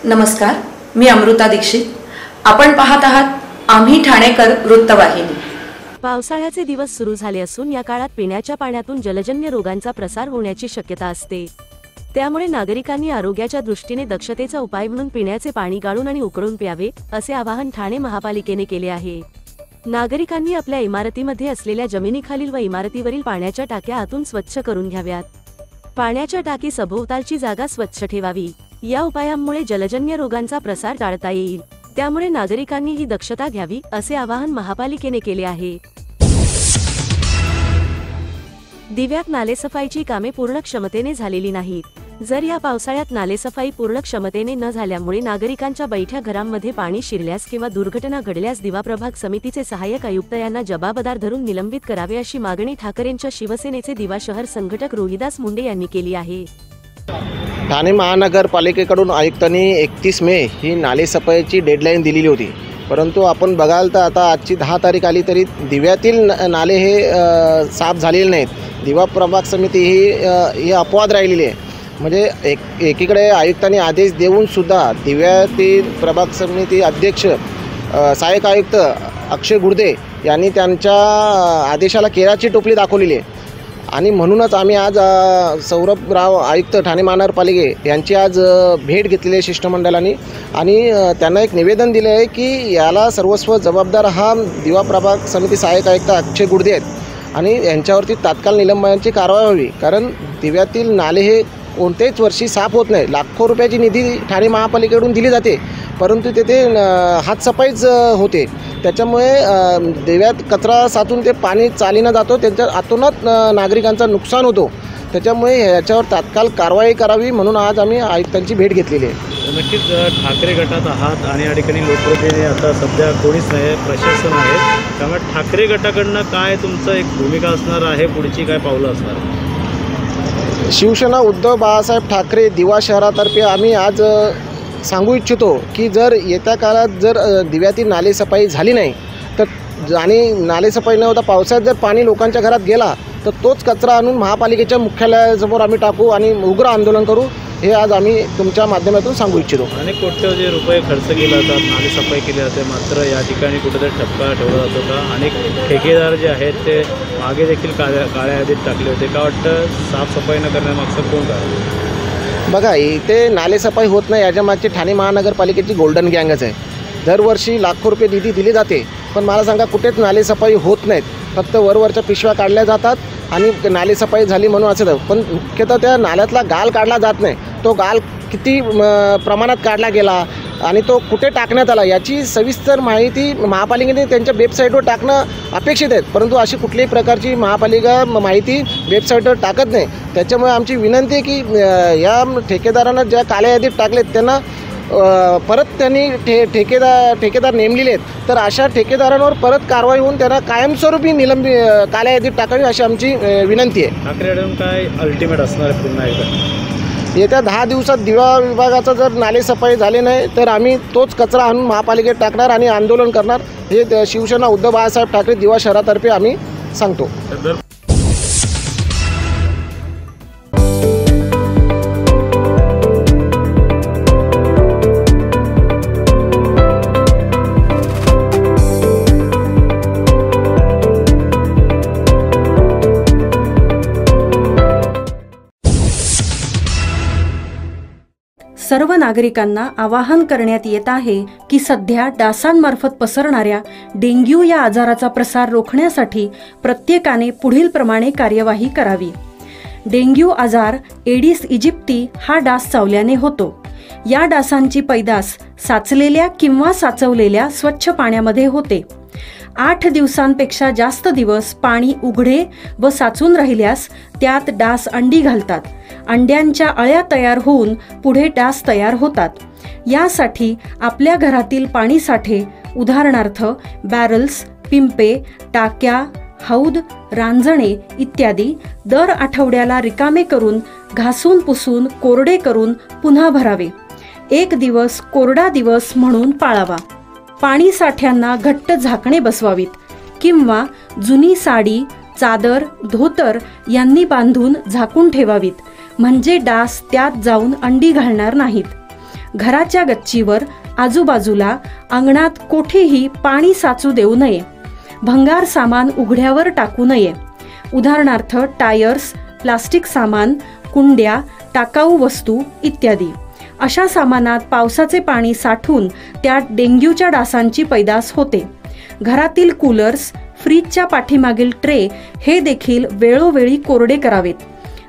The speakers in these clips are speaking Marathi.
नमस्कार, मी अमृता दीक्षित. आपण पाहत आहात आम्ही ठाणेकर वृत्तवाहिनी. पावसाळ्याचे दिवस सुरू झाले असून या काळात पिण्याच्या पाण्यातून जलजन्य रोगांचा प्रसार होण्याची शक्यता असते. त्यामुळे नागरिकांनी आरोग्याच्या दृष्टीने दक्षतेचा उपाय म्हणून पिण्याचे पाणी गाळून आणि उकळून प्यावे, असे आवाहन ठाणे महापालिकेने केले आहे. नागरिकांनी आपल्या इमारतीमध्ये असलेल्या जमिनीखालील व इमारतीवरील पाण्याच्या टाक्या आतून स्वच्छ करून घ्याव्यात. पाण्याच्या टाकी सभोवतालची जागा स्वच्छ ठेवावी. या उपायांमुळे जलजन्य रोगांचा प्रसार टाळता येईल. त्यामुळे नागरिकांनी ही दक्षता घ्यावी, असे आवाहन महापालिकेने केले आहे. दिव्यात नालेसफाईची कामे पूर्ण क्षमतेने झालेली नाहीत. जर या पावसाळ्यात नालेसफाई पूर्ण क्षमतेने न झाल्यामुळे नागरिकांच्या बैठ्या घरांमध्ये पाणी शिरल्यास किंवा दुर्घटना घडल्यास दिवा प्रभाग समितीचे सहाय्यक आयुक्त यांना जबाबदार धरून निलंबित करावे, अशी मागणी ठाकरेंच्या शिवसेनेचे दिवा शहर संघटक रोहिदास मुंडे यांनी केली आहे. ठाणे महानगरपालिकेकडून आयुक्तांनी 31 मे ही नालेसफाईची डेडलाईन दिलेली होती. परंतु आपण बघाल तर आता आजची 10 तारीख आली तरी दिव्यातील नाले हे साफ झालेले नाहीत. दिवा प्रभाग समिती ही अपवाद राहिलेली आहे. म्हणजे एकीकडे आयुक्तांनी आदेश देऊन सुद्धा दिव्यातील प्रभाग समिती अध्यक्ष सहाय्यक आयुक्त अक्षय गुडदे यांनी त्यांच्या आदेशाला केराची टोपली दाखवलेली आहे. आणि म्हणूनच आम्ही आज सौरभराव आयुक्त ठाणे महानगरपालिके यांची आज भेट घेतलेली आहे शिष्टमंडळाने. आणि त्यांना एक निवेदन दिले आहे की याला सर्वस्व जबाबदार हा दिवा प्रभाग समिती सहाय्यक आयुक्त अक्षय गुडदे आहेत आणि यांच्यावरती तात्काळ निलंबनाची कारवाई व्हावी. कारण दिव्यातील नाले हे कोणत्याच वर्षी साफ होत नाही. लाखो रुपयाची निधी ठाणे महापालिकेकडून दिली जाते, परंतु तेथे हातसफाईच होते. त्याच्यामुळे दिव्यात कचरा साचून ते पाणी चालीनं जातो, त्यांच्या आतूनच नागरिकांचं नुकसान होतो. त्याच्यामुळे याच्यावर तात्काळ कारवाई करावी म्हणून आज आम्ही आयुक्तांची भेट घेतलेली आहे. नक्कीच ठाकरे गटात आहात आणि या ठिकाणी लोकप्रतिनिधी आता सध्या कोणीच नाही, प्रशासन आहे. त्यामुळे ठाकरे गटाकडनं काय तुमचं एक भूमिका असणार आहे, पुढची काय पावलं असणार आहे? शिवसेना उद्धव बाळासाहेब ठाकरे दिवा शहरातर्फे आम्ही आज सांगू इच्छितो की जर येत्या काळात जर दिव्यातील नालेसफाई झाली नाही तर आणि नालेसफाई न होता पावसाळ्यात जर पाणी लोकांच्या घरात गेला तर तोच कचरा आणून महापालिकेच्या मुख्यालयासमोर आम्ही टाकू आणि उग्र आंदोलन करू, हे आज आम्ही तुमच्या माध्यमातून सांगू इच्छितो. अनेक कोट्यवधी रुपये खर्च केला जातात, नालेसफाई केली जाते, मात्र या ठिकाणी कुठेतरी ठपका ठेवला जात होता. अनेक ठेकेदार जे आहेत ते मागे देखील काळ्या यादीत टाकले होते. का वाटतं साफसफाई न करण्यामागचं कोण कारण? बघा, इथे नालेसफाई होत नाही याच्या मागची ठाणे महानगरपालिकेची गोल्डन गँगच आहे. दरवर्षी लाखो रुपये निधी दिली जाते, पण मला सांगा कुठेच नालेसफाई होत नाहीत. फक्त वरवरच्या पिशव्या काढल्या जातात आणि नालेसफाई झाली म्हणून असं. पण मुख्यतः त्या नाल्यातला गाळ काढला जात नाही. तो गाळ किती प्रमाणात काढला गेला आणि तो कुठे टाकण्यात आला याची सविस्तर माहिती महापालिकेने त्यांच्या वेबसाईटवर टाकणं अपेक्षित आहे. परंतु अशी कुठल्याही प्रकारची महापालिका माहिती वेबसाईटवर टाकत नाही. त्याच्यामुळे आमची विनंती आहे की या ठेकेदारांना ज्या काळ्या यादीत टाकलेत त्यांना परत त्यांनी ठेकेदार नेमलेले आहेत, तर अशा ठेकेदारांवर परत कारवाई होऊन त्यांना कायमस्वरूपी काळ्या यादीत टाकावी अशी आमची विनंती आहे. ठाकरेंकडून काय अल्टिमेट असणार आहे पुन्हा एकदा? येत्या 10 दिवसात दिवा विभागाचा जर नालेसफाई झाली नाही तर आम्ही तोच कचरा आणून महापालिकेत टाकणार आणि आंदोलन करणार, हे शिवसेना उद्धव बाळासाहेब ठाकरे दिवा शहरातर्फे आम्ही सांगतो. सर्व नागरिकांना आवाहन करण्यात येत आहे की सध्या डासांमार्फत पसरणाऱ्या डेंग्यू या आजाराचा प्रसार रोखण्यासाठी प्रत्येकाने पुढील प्रमाणे कार्यवाही करावी. डेंग्यू आजार एडिस इजिप्ती हा डास चावल्याने होतो. या डासांची पैदास साचलेल्या किंवा साचवलेल्या स्वच्छ पाण्यामध्ये होते. 8 दिवसांपेक्षा जास्त दिवस पाणी उघडे व साचून राहिल्यास त्यात डास अंडी घालतात. अंड्यांच्या अळ्या तयार होऊन पुढे डास तयार होतात. यासाठी आपल्या घरातील पाणी साठे, उदाहरणार्थ बॅरल्स, पिंपे, टाक्या, हौद, रांजणे इत्यादी दर आठवड्याला रिकामे करून घासून पुसून कोरडे करून पुन्हा भरावे. 1 दिवस कोरडा दिवस म्हणून पाळावा. पाणी साठ्यांना घट्ट झाकणे बसवावीत किंवा जुनी साडी, चादर, धोतर यांनी बांधून झाकून ठेवावीत, म्हणजे डास त्यात जाऊन अंडी घालणार नाहीत. घराच्या गच्चीवर आजूबाजूला अंगणात कोठेही पाणी साचू देऊ नये. भंगार सामान उघड्यावर टाकू नये. उदाहरणार्थ टायर्स, प्लास्टिक सामान, कुंड्या, टाकाऊ वस्तू इत्यादी. अशा सामानात पावसाचे पाणी साठून त्यात डेंग्यूच्या डासांची पैदास होते. घरातील कूलर्स, फ्रीजच्या पाठीमागील ट्रे हे देखील वेळोवेळी कोरडे करावेत.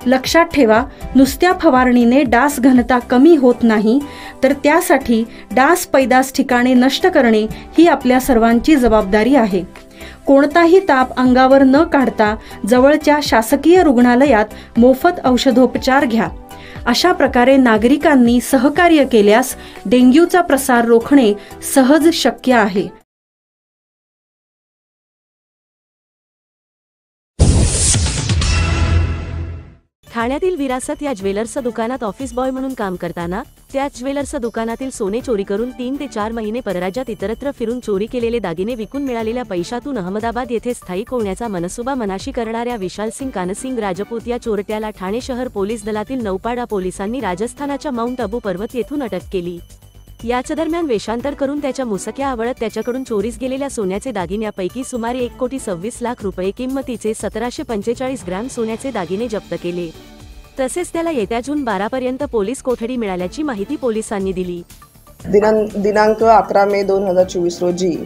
लक्षात ठेवा, नुसत्या फवारणीने डास घनता कमी होत नाही, तर त्यासाठी डास पैदास ठिकाणे नष्ट करणे ही आपल्या सर्वांची जबाबदारी आहे. कोणताही ताप अंगावर न काढता जवळच्या शासकीय रुग्णालयात मोफत औषधोपचार घ्या. अशा प्रकारे नागरिकांनी सहकार्य केल्यास डेंग्यूचा प्रसार रोखणे सहज शक्य आहे. ठाण्यातील विरासत या ज्वेलर्स दुकानात ऑफिस बॉय म्हणून काम करताना त्याच ज्वेलर्स दुकानातील सोने चोरी करून 3 ते 4 महिने परराज्यात इतरत्र फिरून चोरी केलेले दागिने विकून मिळालेल्या पैशातून अहमदाबाद येथे स्थायिक होण्याचा मनसुबा मनाशी करणाऱ्या विशालसिंग कानसिंग राजपूत या चोरट्याला ठाणे शहर पोलीस दलातील नौपाडा पोलिसांनी राजस्थानाच्या माउंट अबू पर्वत येथून अटक केली. याच दरम्यान वेषांतर करून त्याच्या मुसक्या आवळत त्याच्याकडून चोरीस गेलेल्या सोन्याचे दागिन्यापैकी सुमारे 1,26,00,000 रुपये किंमतीचे 1745 ग्रॅम सोन्याचे दागिने जप्त केले. तसेच त्याला येत्या जून 12 पर्यंत पोलीस कोठडी मिळाल्याची माहिती पोलिसांनी दिली. दिनांक 11 मे 2024 रोजी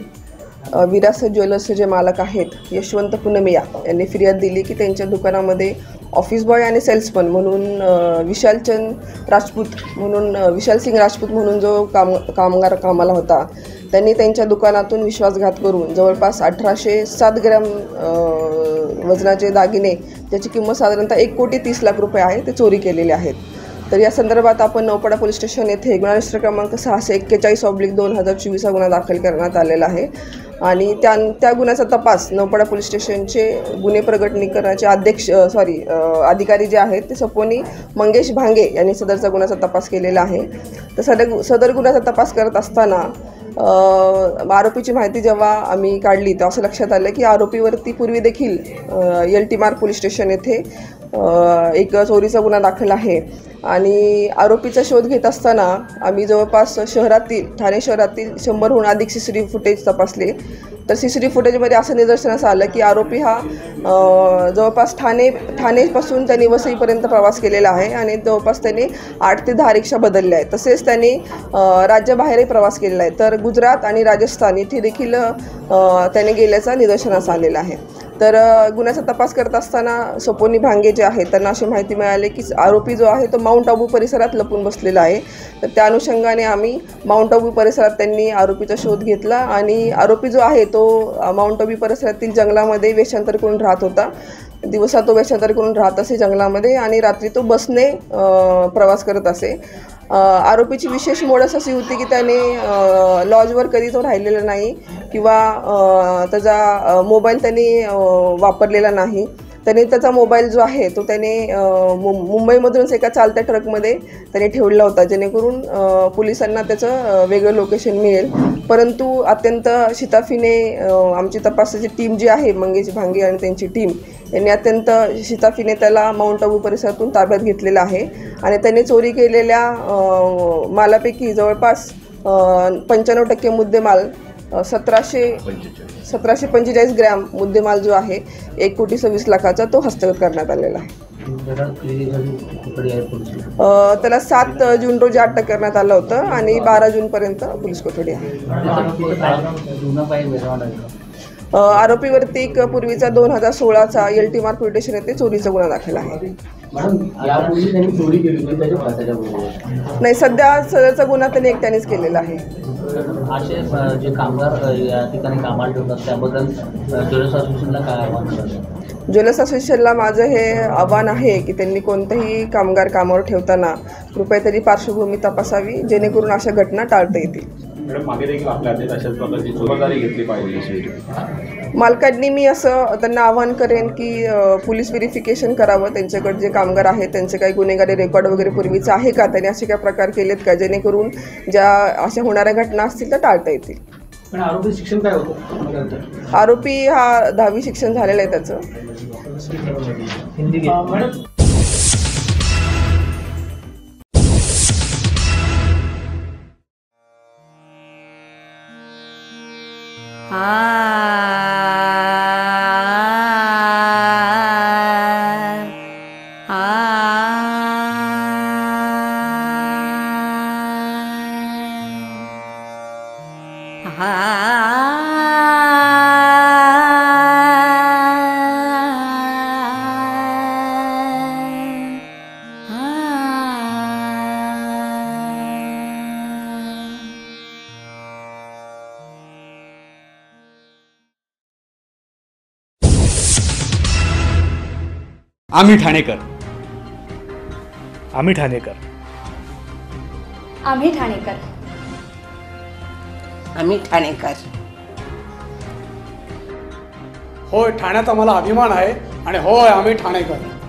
विरासत ज्वेलर्सचे जे मालक आहेत यशवंत पुनमिया यांनी फिर्याद दिली की त्यांच्या दुकानामध्ये ऑफिस बॉय आणि सेल्समन म्हणून विशालसिंग राजपूत म्हणून जो कामगार कामाला होता, त्यांनी त्यांच्या दुकानातून विश्वासघात करून जवळपास 1807 ग्रॅम वजनाचे दागिने, ज्याची किंमत साधारणतः 1,30,00,000 रुपये आहे, ते चोरी केलेले आहेत. तर या संदर्भात आपण नौपाडा पोलीस स्टेशन येथे गुन्हा रजिस्टर क्रमांक 641/2024 हा गुन्हा दाखल करण्यात आलेला आहे. आणि त्या गुन्ह्याचा तपास नौपाडा पोलीस स्टेशनचे गुन्हे प्रगटीकरणाचे अधिकारी जे आहेत ते सपोनी मंगेश भांगे यांनी सदरचा गुन्ह्याचा तपास केलेला आहे. तर सदर गुन्ह्याचा तपास करत असताना आरोपीची माहिती जेव्हा आम्ही काढली तर असं लक्षात आलं की आरोपीवरती पूर्वी देखील LT मार्ग पोलीस स्टेशन येथे एक चोरीचा गुन्हा दाखल आहे. आणि आरोपीचा शोध घेत असताना आम्ही जवळपास ठाणे शहरातील 100हून अधिक CCTV फुटेज तपासले. तर CCTV फुटेजमध्ये असं निदर्शनास आलं की आरोपी हा जवळपास ठाणेपासून त्यांनी वसईपर्यंत प्रवास केलेला आहे आणि जवळपास त्यांनी 8 ते 10 रिक्षा बदलल्या आहेत. तसेच त्यांनी राज्याबाहेरही प्रवास केलेला आहे. तर गुजरात आणि राजस्थान इथे देखील त्याने गेल्याचा निदर्शनास आलेला आहे. तर गुन्ह्याचा तपास करत असताना सपोनी भांगे जे आहेत त्यांना अशी माहिती मिळाली की आरोपी जो आहे तो माउंट अबू परिसरात लपून बसलेला आहे. तर त्या अनुषंगाने आम्ही माउंट अबू परिसरात त्यांनी आरोपीचा शोध घेतला आणि आरोपी जो आहे तो माउंट अबू परिसरातील जंगलामध्ये वेषांतर करून राहत होता. दिवसा तो वेषांतर करून राहत असे जंगलामध्ये आणि रात्री तो बसने प्रवास करत असे. आरोपीची विशेष मोडस अशी होती की त्याने लॉजवर कधी तो राहिलेला नाही किंवा त्याचा मोबाईल त्यांनी वापरलेला नाही. त्याने त्याचा मोबाईल जो आहे तो त्याने मुंबईमधूनच एका चालत्या ट्रकमध्ये त्याने ठेवला होता, जेणेकरून पोलिसांना त्याचं वेगळं लोकेशन मिळेल. परंतु अत्यंत शिताफीने आमची तपासाची टीम जी आहे मंगेश भांगे आणि त्यांची टीम यांनी अत्यंत शिताफीने त्याला माउंट अबू परिसरातून ताब्यात घेतलेला आहे. आणि त्यांनी चोरी केलेल्या मालापैकी जवळपास 95% मुद्देमाल 1745 ग्रॅम मुद्देमाल जो आहे 1,26,00,000 तो हस्तगत करण्यात आलेला आहे. त्याला 7 जून रोजी अटक करण्यात आलं होतं आणि 12 जूनपर्यंत पोलीस कोठडी आहे. आरोपीवरती एक पूर्वीचा 2016चा LT मार्ग पोलीस स्टेशन येथे चोरीचा गुन्हा दाखल आहे. नाही, सदरचा गुन्हा त्यांनी एकट्यानेच केलेला आहे. असे जे कामगार या ठिकाणी कामाला ठेवतात त्याबद्दल ज्वेलर्स असोसिएशनला काय आव्हान करायचं? ज्वेलर्स असोसिएशनला माझं हे आव्हान आहे की त्यांनी कोणतेही कामगार कामावर ठेवताना कृपया तरी पार्श्वभूमी तपासावी, जेणेकरून अशा घटना टाळता येतील. मागे देखील आपल्या अशाच प्रकारची जबाबदारी घेतली पाहिजे. मालकांनी मी असं त्यांना आवाहन करेन की पोलीस व्हेरिफिकेशन करावं, त्यांच्याकडे जे कामगार आहेत त्यांचे काही गुन्हेगारी रेकॉर्ड वगैरे पूर्वीचं आहे का, त्यांनी असे काय प्रकार केलेत का, जेणेकरून ज्या अशा होणाऱ्या घटना असतील त्या टाळता येतील. आरोपी शिक्षण काय होतं? आरोपी हा 10वी शिक्षण झालेलं आहे त्याचं. आम्ही ठाणेकर. आम्ही ठाणेकर. आम्ही ठाणेकर. आम्ही ठाणेकर. होय, ठाण्याचा मला अभिमान आहे आणि होय आम्ही ठाणेकर.